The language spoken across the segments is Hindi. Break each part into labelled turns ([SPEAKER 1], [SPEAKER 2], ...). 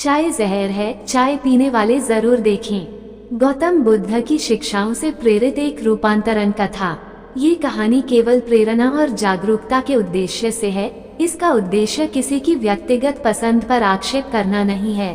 [SPEAKER 1] चाय जहर है, चाय पीने वाले जरूर देखें। गौतम बुद्ध की शिक्षाओं से प्रेरित एक रूपांतरण कथा। ये कहानी केवल प्रेरणा और जागरूकता के उद्देश्य से है। इसका उद्देश्य किसी की व्यक्तिगत पसंद पर आक्षेप करना नहीं है।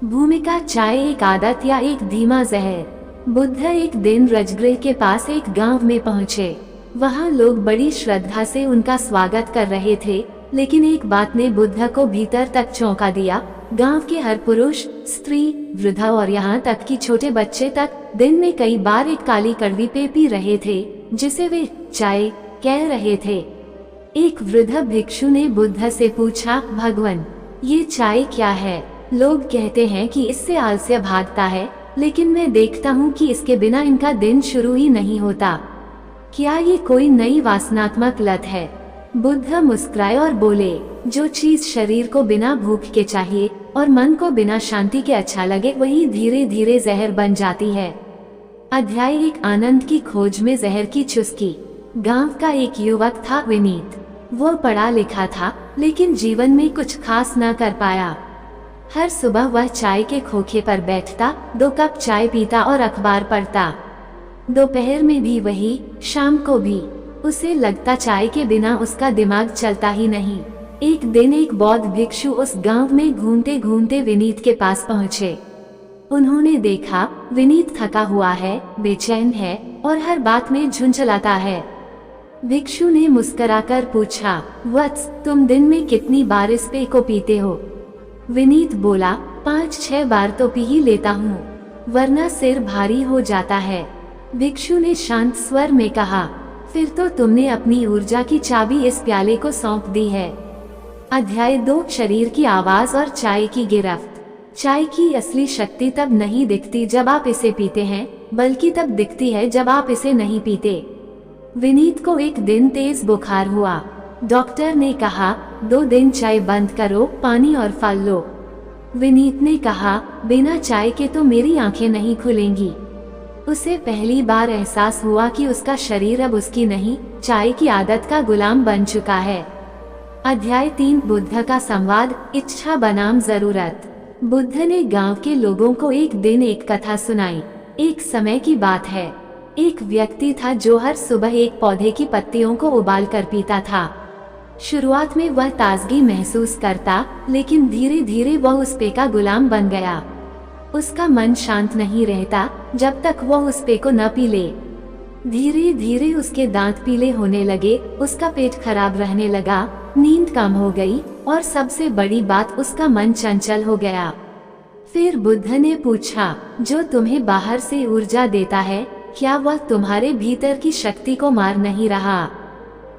[SPEAKER 1] भूमिका: चाय एक आदत या एक धीमा जहर। बुद्ध एक दिन राजगृह के पास एक गांव में पहुंचे। वहां लोग बड़ी श्रद्धा से उनका स्वागत कर रहे थे, लेकिन एक बात ने बुद्ध को भीतर तक चौंका दिया। गांव के हर पुरुष, स्त्री, वृद्ध और यहाँ तक कि छोटे बच्चे तक दिन में कई बार एक काली कड़वी पेय पी रहे थे, जिसे वे चाय कह रहे थे। एक वृद्ध भिक्षु ने बुद्ध से पूछा, भगवान, ये चाय क्या है? लोग कहते हैं कि इससे आलस्य भागता है, लेकिन मैं देखता हूँ कि इसके बिना इनका दिन शुरू ही नहीं होता। क्या ये कोई नई वासनात्मक लत है? बुद्ध मुस्कुराए और बोले, जो चीज शरीर को बिना भूख के चाहिए और मन को बिना शांति के अच्छा लगे, वही धीरे धीरे जहर बन जाती है। अध्याय 1: आनंद की खोज में जहर की चुस्की। गांव का एक युवक था, विनीत। वो पढ़ा लिखा था, लेकिन जीवन में कुछ खास न कर पाया। हर सुबह वह चाय के खोखे पर बैठता, 2 कप चाय पीता और अखबार पढ़ता। दोपहर में भी वही, शाम को भी। उसे लगता चाय के बिना उसका दिमाग चलता ही नहीं। एक दिन एक बौद्ध भिक्षु उस गांव में घूमते घूमते विनीत के पास पहुंचे। उन्होंने देखा, विनीत थका हुआ है, बेचैन है और हर बात में झुंझलाता है। भिक्षु ने मुस्कुराकर पूछा, वत्स, तुम दिन में कितनी बार इस पेय को पीते हो? विनीत बोला, 5-6 बार तो पी ही लेता हूँ, वरना सिर भारी हो जाता है। भिक्षु ने शांत स्वर में कहा, फिर तो तुमने अपनी ऊर्जा की चाबी इस प्याले को सौंप दी है। अध्याय 2: शरीर की आवाज और चाय की गिरफ्त। चाय की असली शक्ति तब नहीं दिखती जब आप इसे पीते हैं, बल्कि तब दिखती है जब आप इसे नहीं पीते। विनीत को एक दिन तेज बुखार हुआ। डॉक्टर ने कहा, 2 दिन चाय बंद करो, पानी और फल लो। विनीत ने कहा, बिना चाय के तो मेरी आंखें नहीं खुलेंगी। उसे पहली बार एहसास हुआ कि उसका शरीर अब उसकी नहीं, चाय की आदत का गुलाम बन चुका है। अध्याय 3: बुद्ध का संवाद, इच्छा बनाम जरूरत। बुद्ध ने गांव के लोगों को एक दिन एक कथा सुनाई। एक समय की बात है, एक व्यक्ति था जो हर सुबह एक पौधे की पत्तियों को उबाल कर पीता था। शुरुआत में वह ताजगी महसूस करता, लेकिन धीरे धीरे वह उस पेय का गुलाम बन गया। उसका मन शांत नहीं रहता जब तक वह उस पेय को न पी ले। धीरे धीरे उसके दांत पीले होने लगे, उसका पेट खराब रहने लगा, नींद कम हो गई और सबसे बड़ी बात, उसका मन चंचल हो गया। फिर बुद्ध ने पूछा, जो तुम्हें बाहर से ऊर्जा देता है, क्या वह तुम्हारे भीतर की शक्ति को मार नहीं रहा?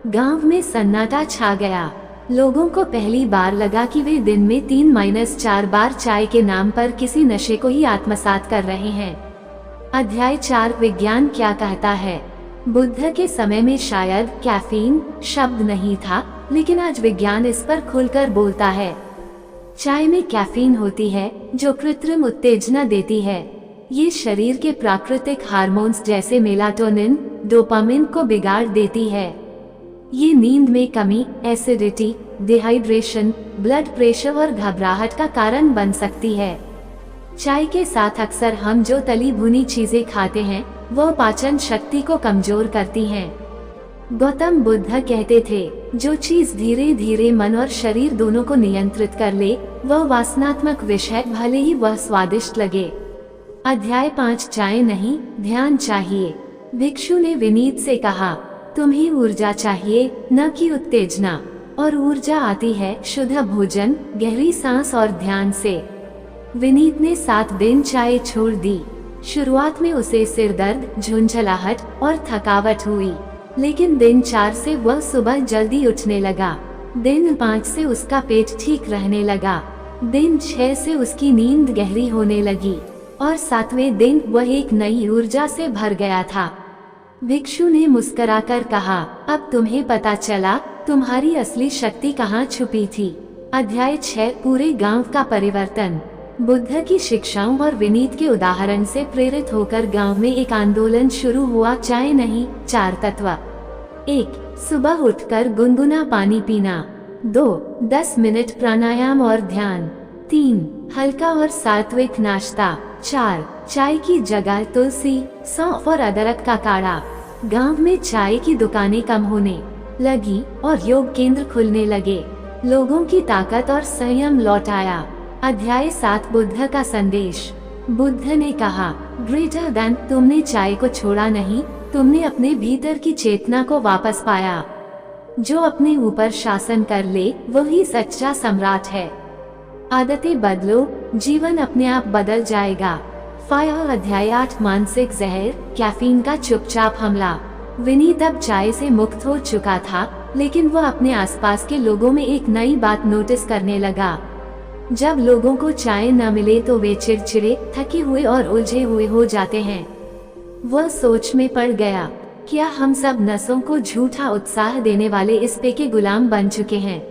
[SPEAKER 1] गांव में सन्नाटा छा गया। लोगों को पहली बार लगा कि वे दिन में 3-4 बार चाय के नाम पर किसी नशे को ही आत्मसात कर रहे हैं। अध्याय 4: विज्ञान क्या कहता है। बुद्ध के समय में शायद कैफीन शब्द नहीं था, लेकिन आज विज्ञान इस पर खुलकर बोलता है। चाय में कैफीन होती है, जो कृत्रिम उत्तेजना देती है। ये शरीर के प्राकृतिक हार्मोन्स जैसे मेलाटोनिन, डोपामिन को बिगाड़ देती है। ये नींद में कमी, एसिडिटी, डिहाइड्रेशन, ब्लड प्रेशर और घबराहट का कारण बन सकती है। चाय के साथ अक्सर हम जो तली भुनी चीजें खाते हैं, वह पाचन शक्ति को कमजोर करती हैं। गौतम बुद्ध कहते थे, जो चीज धीरे धीरे मन और शरीर दोनों को नियंत्रित कर ले, वह वासनात्मक विष है, भले ही वह स्वादिष्ट लगे। अध्याय 5: चाय नहीं, ध्यान चाहिए। भिक्षु ने विनीत से कहा, तुम्हें ऊर्जा चाहिए, न कि उत्तेजना, और ऊर्जा आती है शुद्ध भोजन, गहरी सांस और ध्यान से। विनीत ने 7 दिन चाय छोड़ दी। शुरुआत में उसे सिर दर्द, झुंझलाहट और थकावट हुई, लेकिन दिन 4 से वह सुबह जल्दी उठने लगा। दिन 5 से उसका पेट ठीक रहने लगा। दिन 6 से उसकी नींद गहरी होने लगी और 7वें दिन वह एक नई ऊर्जा से भर गया था। भिक्षु ने मुस्कुराकर कहा, अब तुम्हें पता चला तुम्हारी असली शक्ति कहाँ छुपी थी। अध्याय 6: पूरे गांव का परिवर्तन। बुद्ध की शिक्षाओं और विनीत के उदाहरण से प्रेरित होकर गांव में एक आंदोलन शुरू हुआ, चाय नहीं, 4 तत्व। 1. सुबह उठकर गुनगुना पानी पीना। 2. 10 मिनट प्राणायाम और ध्यान। 3. हल्का और सात्विक नाश्ता। 4. चाय की जगह तुलसी, सौंफ और अदरक का काढ़ा। गांव में चाय की दुकानें कम होने लगी और योग केंद्र खुलने लगे। लोगों की ताकत और संयम लौट आया। अध्याय 7 बुद्ध का संदेश। बुद्ध ने कहा, ग्रेटर देन, तुमने चाय को छोड़ा नहीं, तुमने अपने भीतर की चेतना को वापस पाया। जो अपने ऊपर शासन कर ले वही सच्चा सम्राट है। आदतें बदलो, जीवन अपने आप बदल जाएगा। फायर। अध्याय 8 मानसिक जहर, कैफीन का चुपचाप हमला। विनीत अब चाय से मुक्त हो चुका था, लेकिन वह अपने आसपास के लोगों में एक नई बात नोटिस करने लगा। जब लोगों को चाय न मिले तो वे चिड़चिड़े, थके हुए और उलझे हुए हो जाते हैं। वह सोच में पड़ गया, क्या हम सब नसों को झूठा उत्साह देने वाले इस पे के गुलाम बन चुके हैं।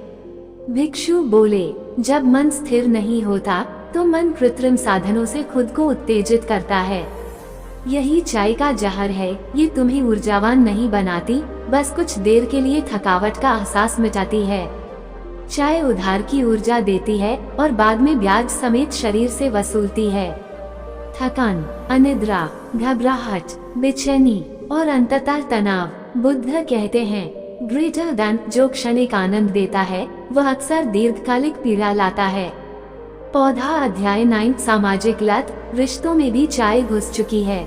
[SPEAKER 1] भिक्षु बोले, जब मन स्थिर नहीं होता तो मन कृत्रिम साधनों से खुद को उत्तेजित करता है। यही चाय का जहर है, ये तुम्हें ऊर्जावान नहीं बनाती, बस कुछ देर के लिए थकावट का एहसास मिटाती है। चाय उधार की ऊर्जा देती है और बाद में ब्याज समेत शरीर से वसूलती है। थकान, अनिद्रा, घबराहट, बेचैनी और अंततः तनाव। बुद्ध कहते हैं, ग्रेटर देन, जो क्षणिक आनंद देता है वह अक्सर दीर्घकालिक पीड़ा लाता है। पौधा। अध्याय 9 सामाजिक लत, रिश्तों में भी चाय घुस चुकी है।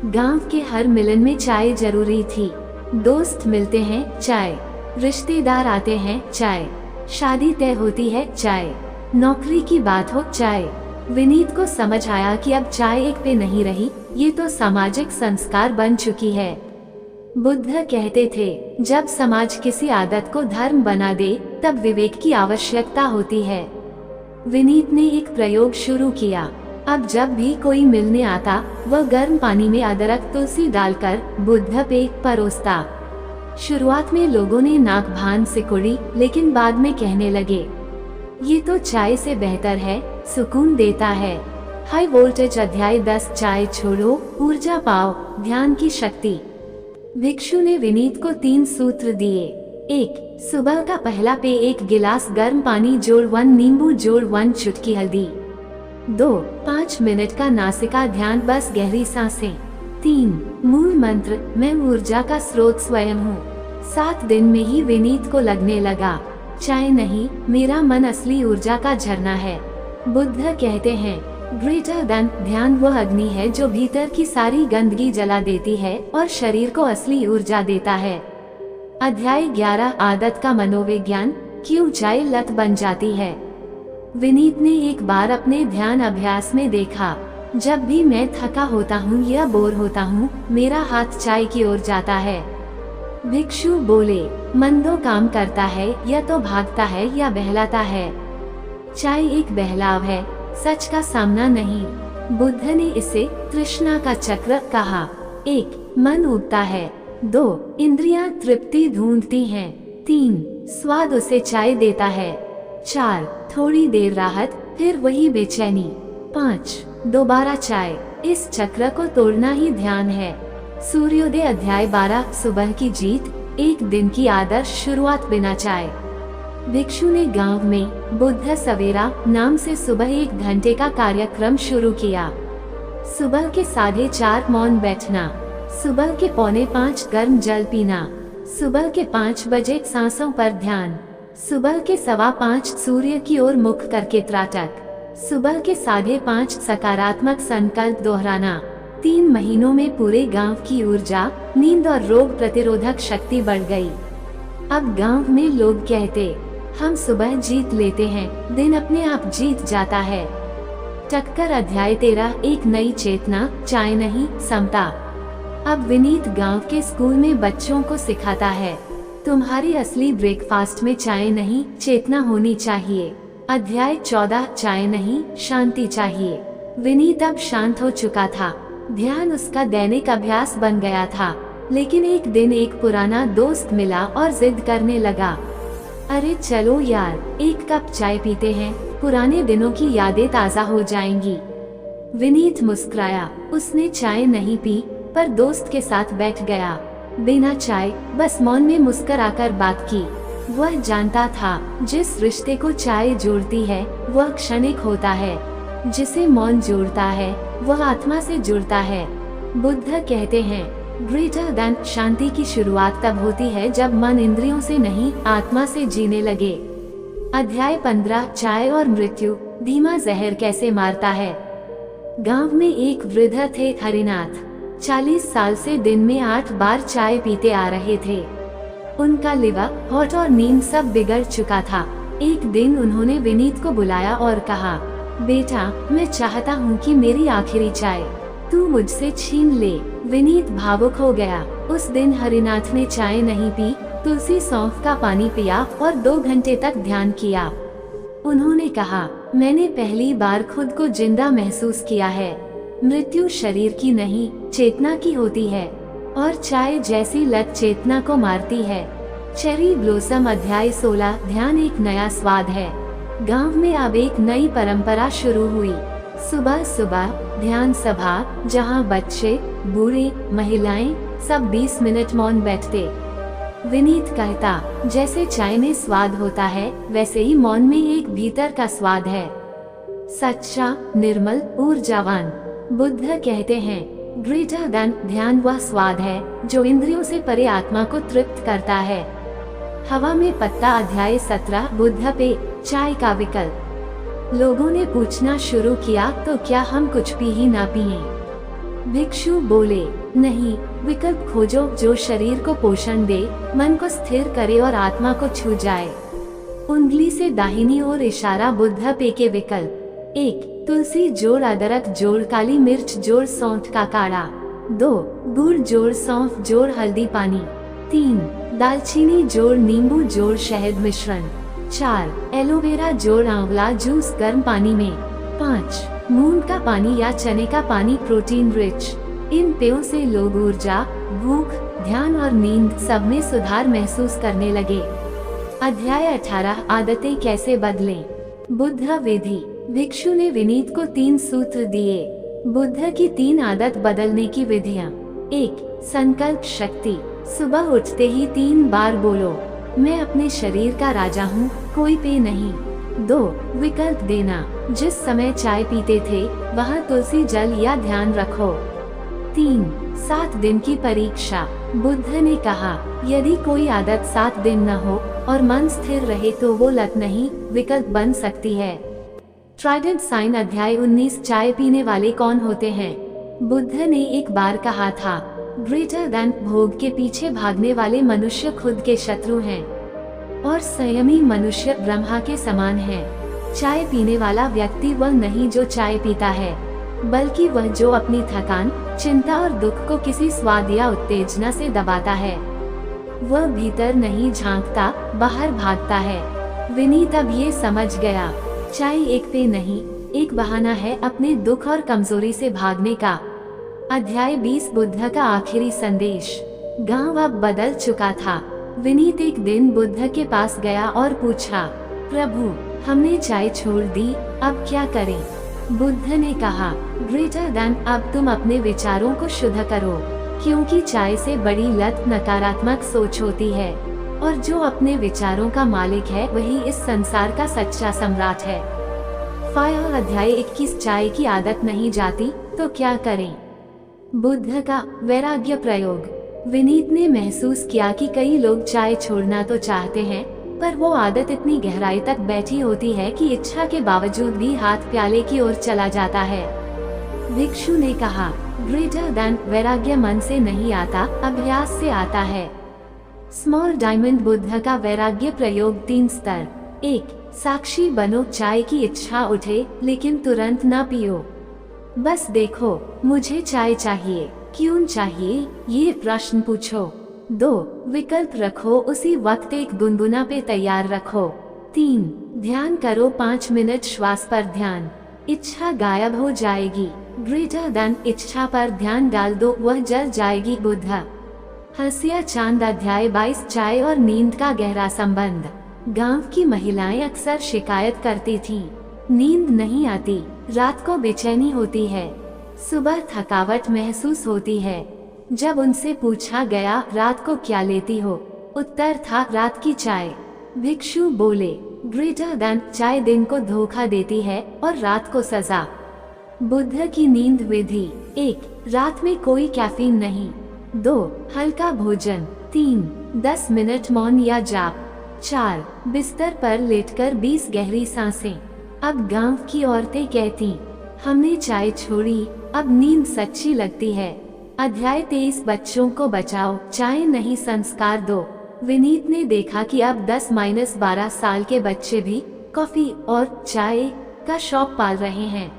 [SPEAKER 1] गांव के हर मिलन में चाय जरूरी थी। दोस्त मिलते हैं, चाय। रिश्तेदार आते हैं, चाय। शादी तय होती है, चाय। नौकरी की बात हो, चाय। विनीत को समझ आया कि अब चाय एक पे नहीं रही, ये तो सामाजिक संस्कार बन चुकी है। बुद्ध कहते थे, जब समाज किसी आदत को धर्म बना दे तब विवेक की आवश्यकता होती है। विनीत ने एक प्रयोग शुरू किया। अब जब भी कोई मिलने आता वह गर्म पानी में अदरक तुलसी डालकर बुद्ध पे परोसता। शुरुआत में लोगों ने नाक भान सिकुड़ी, लेकिन बाद में कहने लगे, ये तो चाय से बेहतर है, सुकून देता है। High voltage. अध्याय 10 चाय छोड़ो, ऊर्जा पाओ, ध्यान की शक्ति। भिक्षु ने विनीत को 3 सूत्र दिए। 1. सुबह का पहला पेय 1 गिलास गर्म पानी जोड़ 1 नींबू जोड़ 1 चुटकी हल्दी। 2. 5 मिनट का नासिका ध्यान, बस गहरी सांसें। 3. मूल मंत्र, मैं ऊर्जा का स्रोत स्वयं हूँ। 7 दिन में ही विनीत को लगने लगा, चाय नहीं, मेरा मन असली ऊर्जा का झरना है। बुद्ध कहते हैं, ग्रेटर देन, ध्यान वह अग्नि है जो भीतर की सारी गंदगी जला देती है और शरीर को असली ऊर्जा देता है। अध्याय 11 आदत का मनोविज्ञान, क्यों चाय लत बन जाती है। विनीत ने एक बार अपने ध्यान अभ्यास में देखा, जब भी मैं थका होता हूँ या बोर होता हूँ, मेरा हाथ चाय की ओर जाता है। भिक्षु बोले, मन 2 काम करता है, या तो भागता है या बहलाता है। चाय एक बहलाव है, सच का सामना नहीं। बुद्ध ने इसे तृष्णा का चक्र कहा। 1. मन उबता है। 2. इंद्रियां तृप्ति ढूंढती हैं। 3. स्वाद उसे चाय देता है। 4. थोड़ी देर राहत, फिर वही बेचैनी। 5. दोबारा चाय। इस चक्र को तोड़ना ही ध्यान है। सूर्योदय। अध्याय 12 सुबह की जीत, एक दिन की आदर्श शुरुआत बिना चाय। भिक्षु ने गांव में बुद्ध सवेरा नाम से सुबह 1 घंटे का कार्यक्रम शुरू किया। सुबह के 4:30 मौन बैठना, सुबह के 4:45 गर्म जल पीना, सुबह के 5 बजे सांसों पर ध्यान, सुबह के 5:15 सूर्य की ओर मुख करके त्राटक, सुबह के 5:30 सकारात्मक संकल्प दोहराना। 3 महीनों में पूरे गांव की ऊर्जा, नींद और रोग प्रतिरोधक शक्ति बढ़ गई। अब गांव में लोग कहते, हम सुबह जीत लेते हैं, दिन अपने आप जीत जाता है। टक्कर। अध्याय 13 एक नई चेतना, चाय नहीं, समता। अब विनीत गांव के स्कूल में बच्चों को सिखाता है, तुम्हारी असली ब्रेकफास्ट में चाय नहीं, चेतना होनी चाहिए। अध्याय 14 चाय नहीं, शांति चाहिए। विनीत अब शांत हो चुका था, ध्यान उसका दैनिक अभ्यास बन गया था। लेकिन एक दिन एक पुराना दोस्त मिला और जिद करने लगा, अरे चलो यार, 1 कप चाय पीते हैं, पुराने दिनों की यादें ताज़ा हो जाएंगी। विनीत मुस्कुराया, उसने चाय नहीं पी, पर दोस्त के साथ बैठ गया। बिना चाय, बस मौन में मुस्कुराकर बात की। वह जानता था जिस रिश्ते को चाय जोड़ती है वह क्षणिक होता है, जिसे मौन जोड़ता है वह आत्मा से जुड़ता है। बुद्ध कहते हैं ग्रेटर देन शांति की शुरुआत तब होती है जब मन इंद्रियों से नहीं आत्मा से जीने लगे। अध्याय 15 चाय और मृत्यु, धीमा जहर कैसे मारता है। गांव में एक वृद्ध थे हरिनाथ। 40 साल से दिन में 8 बार चाय पीते आ रहे थे। उनका लिवर, हॉट और नींद सब बिगड़ चुका था। एक दिन उन्होंने विनीत को बुलाया और कहा, बेटा मैं चाहता हूँ कि मेरी आखिरी चाय तू मुझसे छीन ले। विनीत भावुक हो गया। उस दिन हरिनाथ ने चाय नहीं पी, तुलसी सौंफ का पानी पिया और 2 घंटे तक ध्यान किया। उन्होंने कहा, मैंने पहली बार खुद को जिंदा महसूस किया है। मृत्यु शरीर की नहीं चेतना की होती है और चाय जैसी लत चेतना को मारती है। चेरी ब्लॉसम अध्याय 16 ध्यान एक नया स्वाद है। गांव में अब एक नई परंपरा शुरू हुई। सुबह सुबह ध्यान सभा, जहां बच्चे, बूढ़े, महिलाएं सब 20 मिनट मौन बैठते। विनीत कहता, जैसे चाय में स्वाद होता है वैसे ही मौन में एक भीतर का स्वाद है, सच्चा, निर्मल, ऊर्जावान। बुद्ध कहते हैं ग्रेटर देन ध्यान वह स्वाद है जो इंद्रियों से परे आत्मा को तृप्त करता है। हवा में पत्ता अध्याय 17 बुद्ध पे चाय का विकल्प। लोगों ने पूछना शुरू किया, तो क्या हम कुछ भी ही ना पिए? भिक्षु बोले, नहीं, विकल्प खोजो जो शरीर को पोषण दे, मन को स्थिर करे और आत्मा को छू जाए। उंगली से दाहिनी ओर इशारा बुद्ध पे के विकल्प। 1 तुलसी जोड़ अदरक जोड़ काली मिर्च जोड़ सौंठ का काढ़ा। 2 गुड़ जोड़ सौंफ जोड़ हल्दी पानी। 3 दालचीनी जोड़ नींबू जोड़ शहद मिश्रण। 4 एलोवेरा जोड़ आंवला जूस गर्म पानी में। 5 मूंग का पानी या चने का पानी प्रोटीन रिच। इन पेयों से लोग ऊर्जा, भूख, ध्यान और नींद सब में सुधार महसूस करने लगे। अध्याय 18 आदतें कैसे बदलें। बुद्ध विधि। भिक्षु ने विनीत को 3 सूत्र दिए। बुद्ध की 3 आदत बदलने की विधियाँ। 1 संकल्प शक्ति। सुबह उठते ही 3 बार बोलो, मैं अपने शरीर का राजा हूँ, कोई पे नहीं। 2 विकल्प देना। जिस समय चाय पीते थे वहाँ तुलसी जल या ध्यान रखो। 3 7 दिन की परीक्षा। बुद्ध ने कहा, यदि कोई आदत 7 दिन न हो और मन स्थिर रहे तो वो लत नहीं, विकल्प बन सकती है। ट्राइडेंट साइन अध्याय 19 चाय पीने वाले कौन होते हैं। बुद्ध ने एक बार कहा था, ग्रेटर देन भोग के पीछे भागने वाले मनुष्य खुद के शत्रु हैं और संयमी मनुष्य ब्रह्मा के समान है। चाय पीने वाला व्यक्ति वह नहीं जो चाय पीता है, बल्कि वह जो अपनी थकान, चिंता और दुख को किसी स्वाद या उत्तेजना से दबाता है। वह भीतर नहीं झांकता, बाहर भागता है। विनीत अब ये समझ गया, चाय एक पे नहीं, एक बहाना है अपने दुख और कमजोरी से भागने का। अध्याय 20 बुद्ध का आखिरी संदेश। गांव अब बदल चुका था। विनीत एक दिन बुद्ध के पास गया और पूछा, प्रभु हमने चाय छोड़ दी, अब क्या करें? बुद्ध ने कहा, ग्रेटर देन अब तुम अपने विचारों को शुद्ध करो, क्योंकि चाय से बड़ी लत नकारात्मक सोच होती है और जो अपने विचारों का मालिक है वही इस संसार का सच्चा सम्राट है। फायर अध्याय 21 चाय की आदत नहीं जाती तो क्या करें। बुद्ध का वैराग्य प्रयोग। विनीत ने महसूस किया कि कई लोग चाय छोड़ना तो चाहते हैं, पर वो आदत इतनी गहराई तक बैठी होती है कि इच्छा के बावजूद भी हाथ प्याले की ओर चला जाता है। भिक्षु ने कहा, ग्रेटर देन वैराग्य मन से नहीं आता, अभ्यास से आता है। स्मॉल डायमंड बुद्ध का वैराग्य प्रयोग 3 स्तर। 1 साक्षी बनो, चाय की इच्छा उठे लेकिन तुरंत ना पियो, बस देखो मुझे चाय चाहिए, क्यों चाहिए ये प्रश्न पूछो। 2 विकल्प रखो, उसी वक्त एक गुनगुना पे तैयार रखो। 3 ध्यान करो, 5 मिनट श्वास पर ध्यान, इच्छा गायब हो जाएगी। ग्रेटर देन इच्छा पर ध्यान डाल दो, वह जल जाएगी। बुद्ध। हंसिया चांद अध्याय 22 चाय और नींद का गहरा संबंध। गांव की महिलाएं अक्सर शिकायत करती थीं, नींद नहीं आती, रात को बेचैनी होती है, सुबह थकावट महसूस होती है। जब उनसे पूछा गया रात को क्या लेती हो, उत्तर था रात की चाय। भिक्षु बोले, ग्रेटर देन चाय दिन को धोखा देती है और रात को सजा। बुद्ध की नींद विधि। 1. रात में कोई कैफीन नहीं। 2. हल्का भोजन। 3. 10 मिनट मौन या जाप। 4. बिस्तर पर लेटकर 20 गहरी सांसें। अब गांव की औरतें कहती, हमने चाय छोड़ी, अब नींद सच्ची लगती है। अध्याय 23 बच्चों को बचाओ, चाय नहीं संस्कार दो। विनीत ने देखा कि अब 10-12 साल के बच्चे भी कॉफी और चाय का शौक पाल रहे हैं।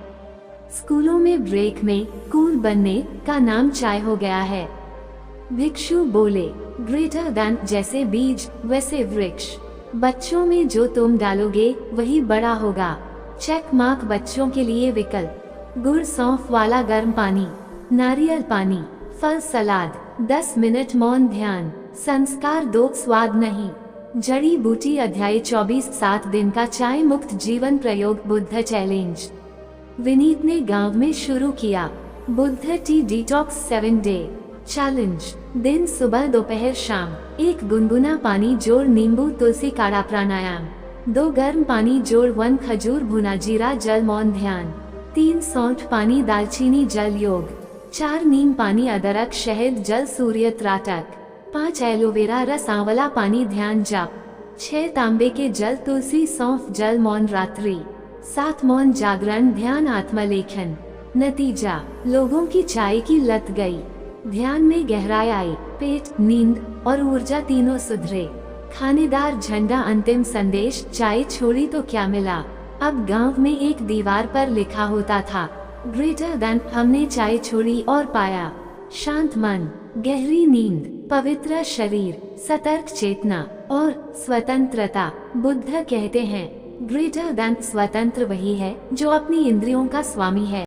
[SPEAKER 1] स्कूलों में ब्रेक में कूल बनने का नाम चाय हो गया है। भिक्षु बोले, ग्रेटर देन जैसे बीज वैसे वृक्ष। बच्चों में जो तुम डालोगे वही बड़ा होगा। चेक मार्क बच्चों के लिए विकल्प, गुड़ सौंफ वाला गर्म पानी, नारियल पानी, फल सलाद, 10 मिनट मौन ध्यान, संस्कार दो स्वाद नहीं। जड़ी बूटी। अध्याय 24 7 दिन का चाय मुक्त जीवन प्रयोग बुद्ध चैलेंज। विनीत ने गांव में शुरू किया Buddha T detox 7 day challenge. दिन सुबह दोपहर शाम। 1 गुनगुना पानी जोड़ नींबू तुलसी काढ़ा प्राणायाम। 2 गर्म पानी जोड़ 1 खजूर भुना जीरा जल मौन ध्यान। 3 सौंठ पानी दालचीनी जल योग। 4 नीम पानी अदरक शहद जल सूर्य त्राटक। 5 एलोवेरा रस आंवला पानी ध्यान जप। 6 तांबे के जल तुलसी सौंफ जल मौन रात्रि। 7 मौन जागरण ध्यान आत्मलेखन। नतीजा, लोगों की चाय की लत गई। ध्यान में गहराई आई, पेट, नींद और ऊर्जा तीनों सुधरे। खानेदार झंडा। अंतिम संदेश, चाय छोड़ी तो क्या मिला। अब गांव में एक दीवार पर लिखा होता था, ग्रेटर देन हमने चाय छोड़ी और पाया शांत मन, गहरी नींद, पवित्र शरीर, सतर्क चेतना और स्वतंत्रता। बुद्ध कहते हैं, ग्रेटर देन स्वतंत्र वही है जो अपनी इंद्रियों का स्वामी है।